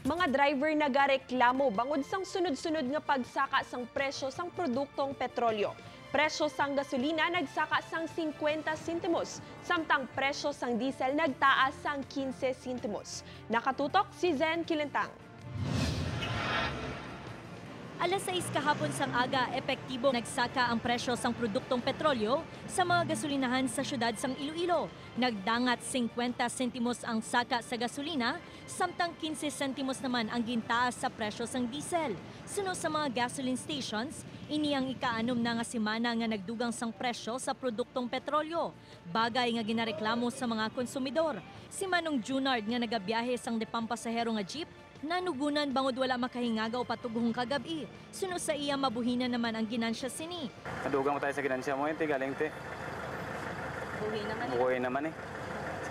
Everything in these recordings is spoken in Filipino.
Mga driver nagareklamo bangod sang sunod-sunod nga pagsaka sang presyo sang produktong petrolyo. Presyo sang gasolina nagsaka sang 50 sentimos, samtang presyo sang diesel nagtaas sang 15 sentimos. Nakatutok si Zen Kilentang. Alas 6 kahapon sang aga, epektibo nagsaka ang presyo sang produktong petrolyo sa mga gasolinahan sa syudad sang Iloilo. Nagdangat 50 sentimos ang saka sa gasolina, samtang 15 sentimos naman ang gintaas sa presyo sang diesel. Sunod sa mga gasoline stations, iniyang ika-6 na nga semana nga nagdugang sang presyo sa produktong petrolyo. Bagay nga ginareklamo sa mga konsumidor. Si Manong Junard nga nagabiyahe sang depampasahero nga jeep, nanugunan bangod wala makahingagaw patuguhong kagabi. Sunod sa iya mabuhinan naman ang ginansya sini. Nadugang mo tayo sa ginansya mo, te, galing te. Buhay naman eh.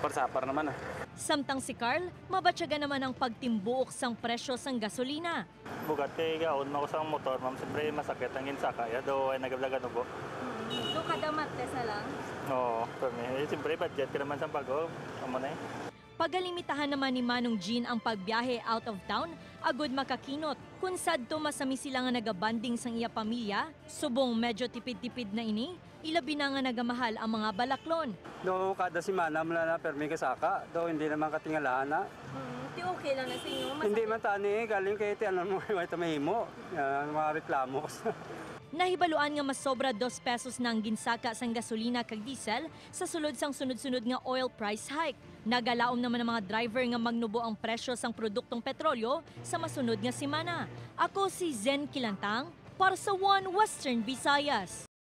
Sapar naman ah. Samtang si Carl, mabatyaga naman ang pagtimbuok sang presyo sang gasolina. Bugat kay gaon mo ko sa motor, ma'am, siyempre masakit ang ginsaka. Ya do ay nagablagan ugo. Do kada mates na lang. Oo, siyempre budget ka naman sa bago. Amo na eh. Pagalimitahan naman ni Manong Jean ang pagbiyahe out of town, agud makakinot. Kung sadto masami sila nga nagabanding sang iya pamilya, subong medyo tipid-tipid na ini, ilabi na nga nagamahal ang mga balaklon. Do kada semana mula na permi ka Saka, do hindi naman katingalahan na. Ti okay lang na sa inyo? Hindi man tani, galing kay ti ano mo, may tamahimo, mga reklamo. Nahibaluan nga mas sobra 2 pesos na ang ginsaka sang gasolina kag diesel sa sulod sang sunod-sunod nga oil price hike. Nagalaom naman ang mga driver nga magnubo ang presyo sang produktong petrolyo sa masunod nga semana. Ako si Zen Kilentang para sa One Western Visayas.